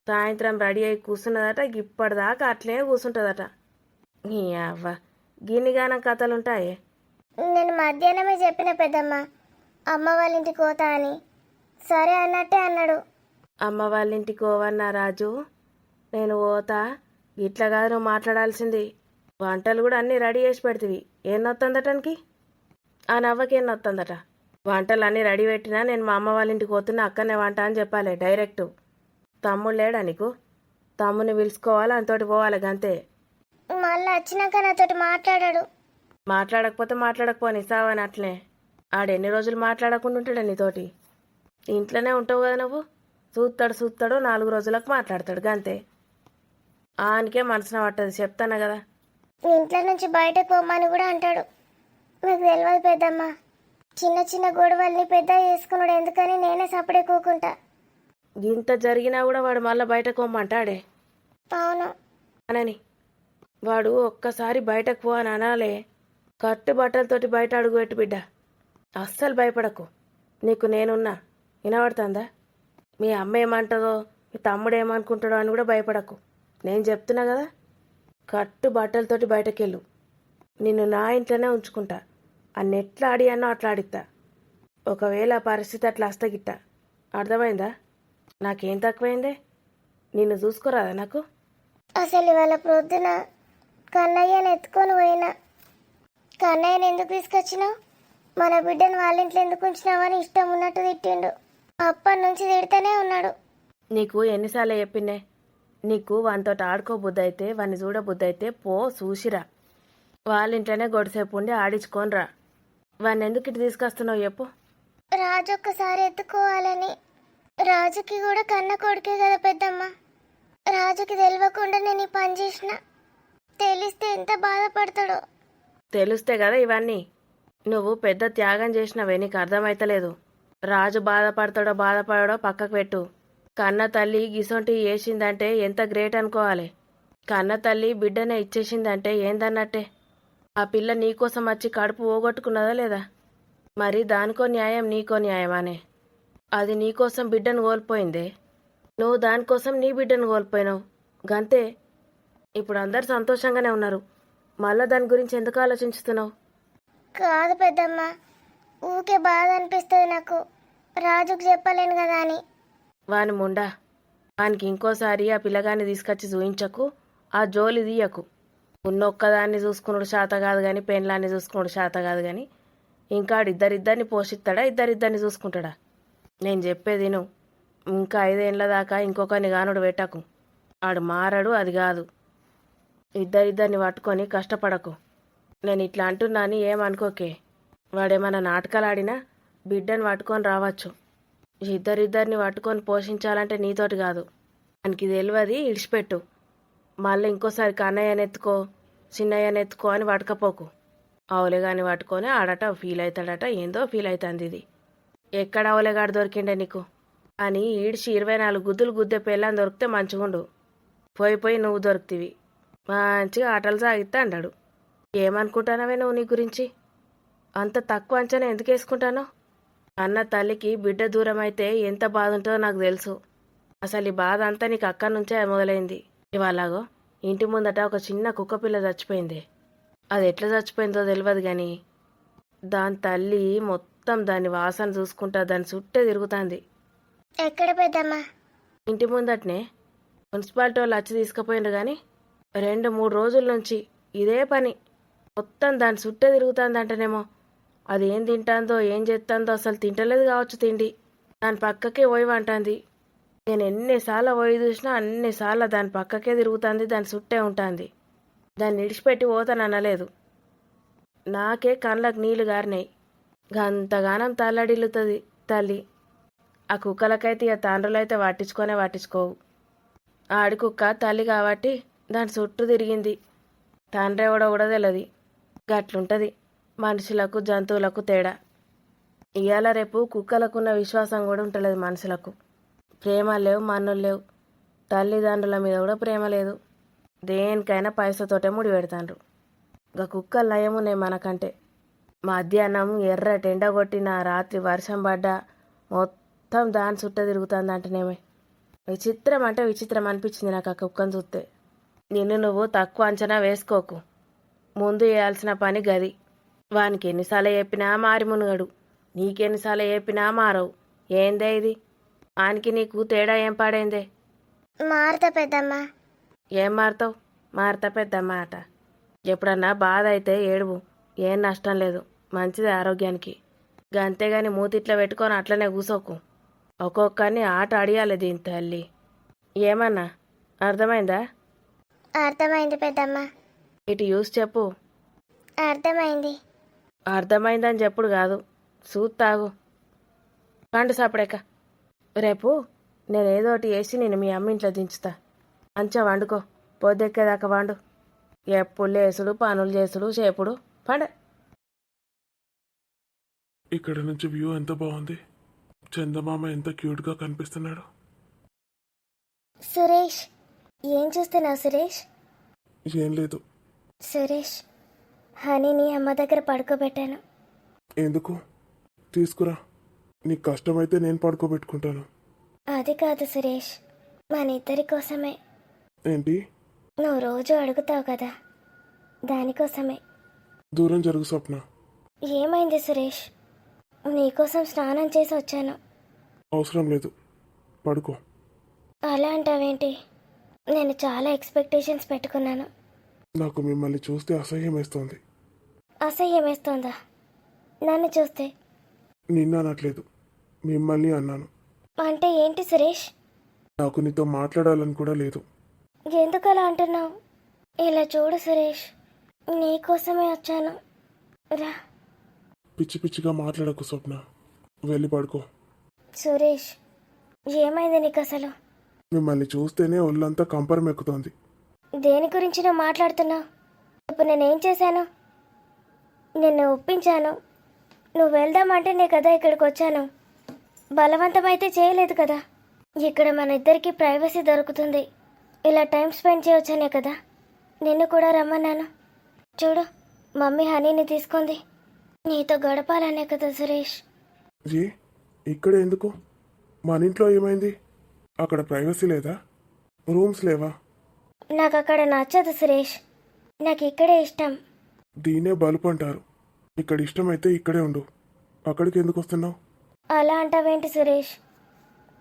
సాయంత్రం రెడీ అయి కూర్చున్నదట. ఇప్పటిదాకా అట్లే కూర్చుంటుందట. నీ అవ్వ గిన్నిగానం కథలుంటాయే. నేను మధ్యాహ్నమే చెప్పిన పెద్దమ్మ అమ్మ వాళ్ళ ఇంటికి పోతా అని. సరే అన్నట్టే అన్నాడు. అమ్మ వాళ్ళ ఇంటికి పోవన్నా రాజు, నేను పోతా. ఇట్లా కాదు నువ్వు మాట్లాడాల్సింది. వంటలు కూడా అన్నీ రెడీ చేసి పెడుతుంది. ఏం నొత్తందటానికి? ఆ నవ్వకి ఏం నొత్తందట? వంటలు అన్నీ రెడీ పెట్టినా నేను మా అమ్మ వాళ్ళ ఇంటికి పోతున్నా, అక్కడనే వంట అని చెప్పాలి డైరెక్ట్. తమ్ముడు లేడా నీకు? తమ్ముని పిలుచుకోవాలి, అంతోటి పోవాలి గంతే. మళ్ళీ వచ్చినాక నాతోటి మాట్లాడాడు. మాట్లాడకపోతే మాట్లాడకపోని సావని అట్లనే. ఆడెన్ని రోజులు మాట్లాడకుండా ఉంటాడు నీతోటి? ఇంట్లోనే ఉంటావు కదా నువ్వు. చూస్తాడు 4 రోజులకు మాట్లాడతాడు గంతే. ఆనికే మనసున పట్టదు, చెప్తాను కదా. ఇంట్లో నుంచి బయటకు పోమని కూడా అంటాడు. మీకు తెలియదు పెద్దమ్మ, చిన్న చిన్న గొడవల్ని పెద్ద చేసుకున్నాడు ఎందుకని నేనే సపడే కూకుంటా. ఇంత జరిగినా కూడా వాడు మళ్ళీ బయటకు పోమంటాడే. అవును అనని వాడు ఒక్కసారి బయటకు పో అని అనాలే. కట్టు బట్టలతోటి బయట అడుగు పెట్టు బిడ్డ. అస్సలు భయపడకు, నీకు నేనున్నా. వినబడుతుందా? మీ అమ్మ ఏమంటుందో, మీ తమ్ముడు ఏమనుకుంటాడో అని కూడా భయపడకు. నేను చెప్తున్నా కదా. కట్టు బట్టలతోటి బయటకెళ్ళు. నిన్ను నా ఇంట్లోనే ఉంచుకుంటా. అన్ని ఎట్లా ఆడి అన్నో అట్లా ఆడిస్తా. ఒకవేళ ఆ పరిస్థితి అట్లా అస్తగిట్ట. అర్థమైందా? నాకేం తక్కువైందే? నిన్ను చూసుకోరాదా నాకు? అసలు ఇవాళ ప్రొద్దున కన్నయ్యని ఎత్తుకొని పోయినా. కన్నయ్యని ఎందుకు తీసుకొచ్చినావు, మన బిడ్డను వాళ్ళ ఇంట్లో ఎందుకు ఉంచినావు అని ఇష్టం ఉన్నట్టు తిట్టిండు. అప్పటి నుంచి తిడుతూనే ఉన్నాడు. నీకు ఎన్నిసార్లు చెప్పిండే? నీకు వానితోటి ఆడుకో బుద్ధి అయితే, వాన్ని చూడ బుద్ధి అయితే పో చూసిరా. వాళ్ళ ఇంట్లోనే గొడసేపు ఉండి ఆడించుకొని రా. వాన్ని ఎందుకు ఇటు తీసుకొస్తున్నావు చెప్పు? రాజు ఒక్కసారి ఎత్తుకోవాలని. రాజుకి కూడా కన్న కొడుకే కదా పెద్దమ్మ. రాజుకి తెలియకుండా నేను ఈ పని చేసిన. తెలిస్తే ఎంత బాధపడతాడో. తెలుస్తే కదా ఇవన్నీ. నువ్వు పెద్ద త్యాగం చేసినవే, నీకు అర్థమైతలేదు. రాజు బాధపడతాడో పక్కకు పెట్టు. కన్న తల్లి గిసొంటి చేసిందంటే ఎంత గ్రేట్ అనుకోవాలి. కన్న తల్లి బిడ్డనే ఇచ్చేసిందంటే ఏందన్నట్టే. ఆ పిల్ల నీకోసం వచ్చి కడుపు పోగొట్టుకున్నదా లేదా? మరి దానికో న్యాయం నీకో న్యాయమానే. అది నీకోసం బిడ్డను కోల్పోయిందే, నువ్వు దానికోసం నీ బిడ్డను కోల్పోయినావు గంతే. ఇప్పుడు అందరు సంతోషంగానే ఉన్నారు, మళ్ళా దాని గురించి ఎందుకు ఆలోచించుతున్నావు? కాదు పెద్దమ్మ, ఊకే బాధ అనిపిస్తుంది నాకు. రాజుకు చెప్పలేను కదా అని. వాని ముండా, వానికి ఇంకోసారి ఆ పిల్లగాన్ని తీసుకొచ్చి చూయించకు, ఆ జోలి తీయకు. ఉన్నొక్కదాన్ని చూసుకున్నాడు శాత కాదు కానీ, పెన్లాన్ని చూసుకున్నాడు శాత కాదు కానీ, ఇంకా ఇద్దరిద్దరిని పోషిస్తాడా, ఇద్దరిద్దరిని చూసుకుంటాడా? నేను చెప్పేది నువ్వు. ఇంకా 5 ఏళ్ళ దాకా ఇంకొకరిని గానుడు పెట్టకు. ఆడు మారడు, అది కాదు. ఇద్దరిద్దరిని పట్టుకొని కష్టపడకు. నేను ఇట్లా అంటున్నాను ఏమనుకోకే. వాడేమన్నా నాటకాలు ఆడినా బిడ్డను పట్టుకొని రావచ్చు. ఇద్దరిద్దరిని పట్టుకొని పోషించాలంటే నీతోటి కాదు. మనకి తెలియదు, ఇడిచిపెట్టు. మళ్ళీ ఇంకోసారి కన్నయ్యని ఎత్తుకో, చిన్నయ్యని ఎత్తుకో అని పట్టుకపోకు. అవులేగాని పట్టుకొని ఆడట ఫీల్ అవుతాడట, ఏందో ఫీల్ అవుతుంది ఇది. ఎక్కడ అవులేగాడు దొరికిండే నీకు అని ఈడ్చి 24 గుద్దులు గుద్దే పెళ్ళని దొరికితే మంచిగుండు. పోయి నువ్వు దొరుకుతివి. మంచిగా ఆటలు సాగిస్తా అన్నాడు. ఏమనుకుంటానవే నువ్వు నీ గురించి? అంత తక్కువ అంచనా ఎందుకు వేసుకుంటాను? అన్న తల్లికి బిడ్డ దూరం అయితే ఎంత బాధ ఉంటుందో నాకు తెలుసు. అసలు ఈ బాధ అంతా నీకు అక్కడి నుంచే మొదలైంది. ఇవాళగో ఇంటి ముందట ఒక చిన్న కుక్క పిల్ల చచ్చిపోయింది. అది ఎట్లా చచ్చిపోయిందో తెలియదు కానీ దాని తల్లి మొత్తం దాని వాసన చూసుకుంటా దాని చుట్టే తిరుగుతుంది. ఎక్కడ పెద్దమ్మా? ఇంటి ముందటనే మున్సిపాలిటీ వాళ్ళు వచ్చి తీసుకుపోయిండ్రు కానీ 2-3 రోజుల నుంచి ఇదే పని. మొత్తం దాని చుట్టే తిరుగుతుందంటేనేమో అది ఏం తింటాందో ఏం చేస్తుందో అసలు తింటలేదు కావచ్చు తిండి. దాని పక్కకే పోయి వంటుంది. నేను ఎన్నిసార్లు పోయి చూసినా అన్నిసార్లు దాని పక్కకే తిరుగుతుంది, దాని చుట్టే ఉంటుంది. దాన్ని విడిచిపెట్టి పోతాననలేదు. నాకే కళ్ళకు నీళ్లు గారినాయి. గంతగానం తల్లడిల్లుతుంది తల్లి. ఆ కుక్కలకైతే ఇక తండ్రులు అయితే పట్టించుకోవు. ఆడి కుక్క తల్లి కాబట్టి దాని చుట్టూ తిరిగింది. తండ్రి ఎవడో కూడా తెలియదు. గట్లుంటుంది మనుషులకు జంతువులకు తేడా. ఇవాళ రేపు కుక్కలకున్న విశ్వాసం కూడా ఉంటలేదు మనుషులకు. ప్రేమ లేవు, మన్నులు లేవు. తల్లిదండ్రుల మీద కూడా ప్రేమ లేదు. దేనికైనా పైసతోటే ముడి పెడతాండ్రు. ఇక కుక్కలు నయమున్నాయి మనకంటే. మధ్యాహ్నం ఎర్రటి ఎండ కొట్టిన, రాత్రి వర్షం పడ్డా మొత్తం దాని చుట్ట తిరుగుతుందంటేనేమే విచిత్రం అంటే విచిత్రం అనిపించింది నాకు ఆ కుక్కను చూస్తే. నిన్ను నువ్వు తక్కువ అంచనా వేసుకోకు. ముందు చేయాల్సిన పని గది. వానికి ఎన్నిసార్లు చెప్పినా మారి మునుగడు. నీకెన్నిసార్లు చెప్పినా మారవు. ఏందే ఇది? వానికి నీకు తేడా ఏం పాడైందే? మారుతా పెద్దమ్మా. ఏం మారుతావు? మారుతా పెద్దమ్మ అట. ఎప్పుడన్నా బాధ అయితే ఏడువు, ఏం నష్టం లేదు, మంచిది ఆరోగ్యానికి. అంతేగాని మూతిట్లా పెట్టుకొని అట్లనే కూసోకు. ఒక్కొక్కరిని ఆట అడియాలి దీని తల్లి. ఏమన్నా అర్థమైందా? అర్థమైంది పెద్దమ్మా. ఇటు యూస్ చెప్పు. అర్థమైంది. అర్థమైందని చెప్పుడు కాదు, చూస్తాగు. పండు సాపడేక. రేపు నేనేదోటి వేసి నేను మీ అమ్మ ఇంట్లో దించుతా. మంచిగా వండుకో, పొద్దెక్కేదాకా వండు. ఎప్పుడు లేసుడు, పనులు చేసుడు, చేపుడు పండ. ఇక్కడ నుంచి వ్యూ ఎంత బాగుంది. చందమామ ఎంత క్యూట్గా కనిపిస్తున్నాడు. సురేష్, ఏం చూస్తున్నావు సురేష్? ఏం లేదు. సురేష్, హనీని అమ్మ దగ్గర పడుకోబెట్టాను. ఎందుకు? తీసుకురా. నీకు కష్టమైతే నేను పడుకోబెట్టుకుంటాను. అది కాదు సురేష్, మన ఇద్దరి కోసమే. ఏంటి? నువ్వు రోజు అడుగుతావు కదా, దానికోసమే. దూరం జరుగు స్వప్న. ఏమైంది సురేష్? నీకోసం స్నానం చేసి వచ్చాను. అవసరం లేదు, పడుకో. అలా అంటావేంటి? నేను చాలా ఎక్స్పెక్టేషన్స్ పెట్టుకున్నాను. నాకు మిమ్మల్ని చూస్తే అసహ్యం వేస్తోంది. అసహ్యం వేస్తోందా? నన్ను చూస్తే? నిన్ను అనట్లేదు, మిమ్మల్ని అన్నాను. అంటే ఏంటి సురేష్? నాకు నీతో మాట్లాడాలని కూడా లేదు. ఎందుకు అలా అంటున్నావు? ఇలా చూడు సురేష్, నీకోసమే వచ్చాను, రా. పిచ్చి పిచ్చిగా మాట్లాడకు స్వప్న, వెళ్ళి పడుకో. సురేష్, ఏమైంది నీకు అసలు? మిమ్మల్ని చూస్తేనే ఒళ్ళంతా కంపరం ఎక్కుతోంది. దేని గురించి నువ్వు మాట్లాడుతున్నావు? ఇప్పుడు నేనేం చేశాను? నిన్ను ఒప్పించాను. నువ్వు వెళ్దామంటేనే కదా ఇక్కడికి వచ్చాను. బలవంతమైతే చేయలేదు కదా. ఇక్కడ మన ఇద్దరికి ప్రైవసీ దొరుకుతుంది, ఇలా టైం స్పెండ్ చేయవచ్చనే కదా నిన్ను కూడా రమ్మన్నాను. చూడు, మమ్మీ హనీని తీసుకుంది. నీతో గడపాలనే కదా సురేష్. ఏ ఇక్కడ ఎందుకు? మన ఇంట్లో ఏమైంది? అక్కడ ప్రైవసీ లేదా? రూమ్స్ లేవా? నాకు అక్కడ నచ్చదు సురేష్, నాకు ఇక్కడే ఇష్టం. దీనే బలుపు అంటారు. ఇక్కడ ఇష్టమైతే ఇక్కడే ఉండు, అక్కడికి ఎందుకు వస్తున్నావు? అలా అంటావేంటి సురేష్?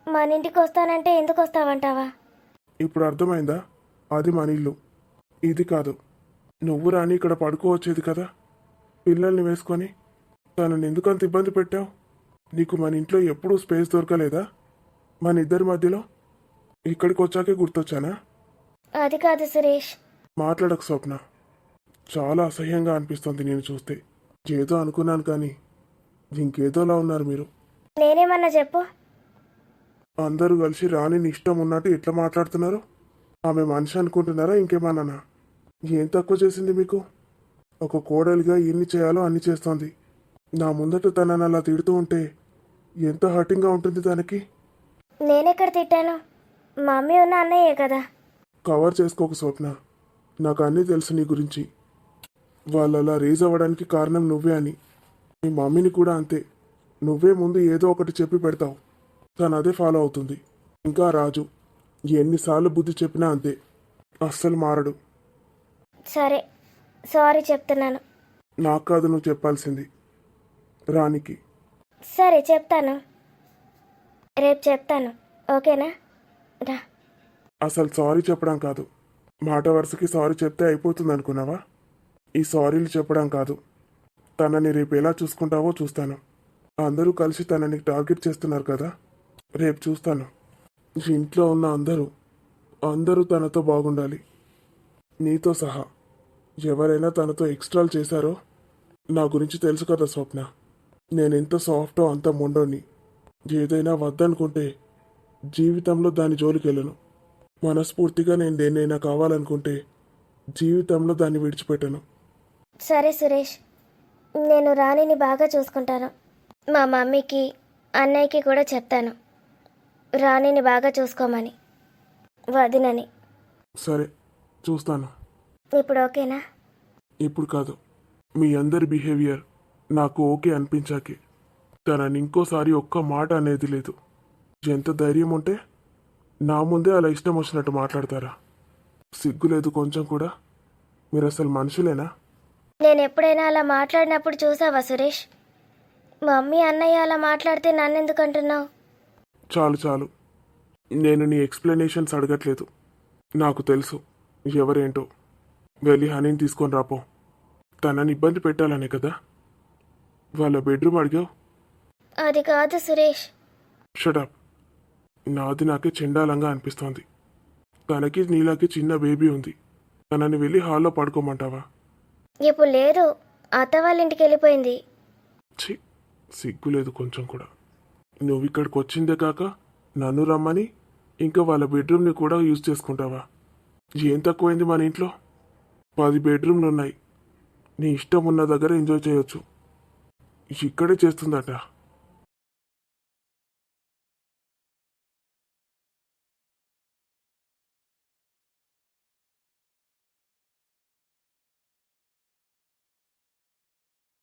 మన ఇంటికి వస్తానంటే ఎందుకు వస్తావంటావా? ఇప్పుడు అర్థమైందా? అది మన ఇల్లు, ఇది కాదు. నువ్వు రాని ఇక్కడ పడుకోవచ్చేది కదా పిల్లల్ని వేసుకొని. తనని ఎందుకంత ఇబ్బంది పెట్టావు? నీకు మన ఇంట్లో ఎప్పుడూ స్పేస్ దొరకలేదా? మన ఇద్దరి మధ్యలో ఇక్కడికి వచ్చాకే గుర్తొచ్చానా? అది కాదు సురేష్. మాట్లాడకు స్వప్న, చాలా అసహ్యంగా అనిపిస్తుంది నేను చూస్తే. ఏదో అనుకున్నాను కానీ ఇంకేదోలా ఉన్నారు మీరు. నేనేమన్నా చెప్పు? అందరూ కలిసి రాణిని ఇష్టం ఉన్నట్టు ఎట్లా మాట్లాడుతున్నారు? ఆమె మనిషి అనుకుంటున్నారా ఇంకేమన్నానా? ఏం తక్కువ చేసింది మీకు? ఒక కోడలిగా ఎన్ని చేయాలో అన్ని చేస్తోంది. నా ముందట తనని అలా తిడుతూ ఉంటే ఎంత హర్టింగ్గా ఉంటుంది తనకి. నేనెక్కడ తిట్టాను? మా మమ్మీ ఉన్న అన్నయ్యే కదా. కవర్ చేసుకోక స్వప్న. నాకు అన్నీ తెలుసు నీ గురించి. వాళ్ళు అలా రేజ్ అవ్వడానికి కారణం నువ్వే అని. మీ మమ్మీని కూడా అంతే. నువ్వే ముందు ఏదో ఒకటి చెప్పి పెడతావు, తను అదే ఫాలో అవుతుంది. ఇంకా రాజు ఎన్నిసార్లు బుద్ధి చెప్పినా అంతే, అస్సలు మారడు. సరే, సారీ చెప్తున్నాను. నాకు కాదు నువ్వు చెప్పాల్సింది, రానికి. సరే చెప్తాను, రేపు చెప్తాను. ఓకేనా? రా. అసలు సారీ చెప్పడం కాదు, మాట వరుసకి సారీ చెప్తే అయిపోతుంది అనుకున్నావా? ఈ సారీలు చెప్పడం కాదు. తనని రేపు ఎలా చూసుకుంటావో చూస్తాను. అందరూ కలిసి తనని టార్గెట్ చేస్తున్నారు కదా, రేపు చూస్తాను. ఈ ఇంట్లో ఉన్న అందరూ తనతో బాగుండాలి, నీతో సహా. ఎవరైనా తనతో ఎక్స్ట్రాలు చేశారో నా గురించి తెలుసు కదా స్వప్న. నేనెంత సాఫ్టో అంత మొండోని. ఏదైనా వద్దనుకుంటే జీవితంలో దాని జోలికి వెళ్ళను. మనస్ఫూర్తిగా నేను దేన్నైనా కావాలనుకుంటే జీవితంలో దాన్ని విడిచిపెట్టను. సరే సురేష్, నేను రాణిని బాగా చూసుకుంటాను. మా మమ్మీకి అన్నయ్యకి కూడా చెప్తాను రాణిని బాగా చూసుకోమని, వదినని. సరే, చూస్తాను. ఇప్పుడు ఓకేనా? ఇప్పుడు కాదు, మీ అందరి బిహేవియర్ నాకు ఓకే అనిపించాకే తనని ఇంకోసారి ఒక్క మాట అనేది లేదు. ఎంత ధైర్యం ఉంటే నా ముందే అలా ఇష్టం వచ్చినట్టు మాట్లాడతారా? సిగ్గులేదు కొంచెం కూడా? మీరు అసలు మనుషులేనా? నేను ఎప్పుడైనా అలా మాట్లాడినప్పుడు చూసావా సురేష్? మమ్మీ అన్నయ్య అలా మాట్లాడితే నన్నెందుకు అంటున్నావు? చాలు చాలు, నేను నీ ఎక్స్ప్లెనేషన్స్ అడగట్లేదు. నాకు తెలుసు ఎవరేంటో. వెళ్ళి హనీని తీసుకొని రాపో. తనని ఇబ్బంది పెట్టాలనే కదా వాళ్ళ బెడ్రూమ్ అడిగావు. అది కాదు సురేష్. షటప్. నాది నాకే చెండాలంగా అనిపిస్తోంది. తనకి నీలాకి చిన్న బేబీ ఉంది. తనని వెళ్ళి హాల్లో పడుకోమంటావా? ఇప్పుడు లేదు, అత్త వాళ్ళ ఇంటికి వెళ్ళిపోయింది. ఛీ, సిగ్గులేదు కొంచెం కూడా. నువ్వు ఇక్కడికి వచ్చిందే కాక నన్ను రమ్మని ఇంకా వాళ్ళ బెడ్రూమ్ని కూడా యూజ్ చేసుకుంటావా? ఏం తక్కువైంది మన ఇంట్లో? 10 బెడ్రూమ్లు ఉన్నాయి. నీ ఇష్టం ఉన్న దగ్గర ఎంజాయ్ చేయొచ్చు. ఇక్కడే చేస్తుందట.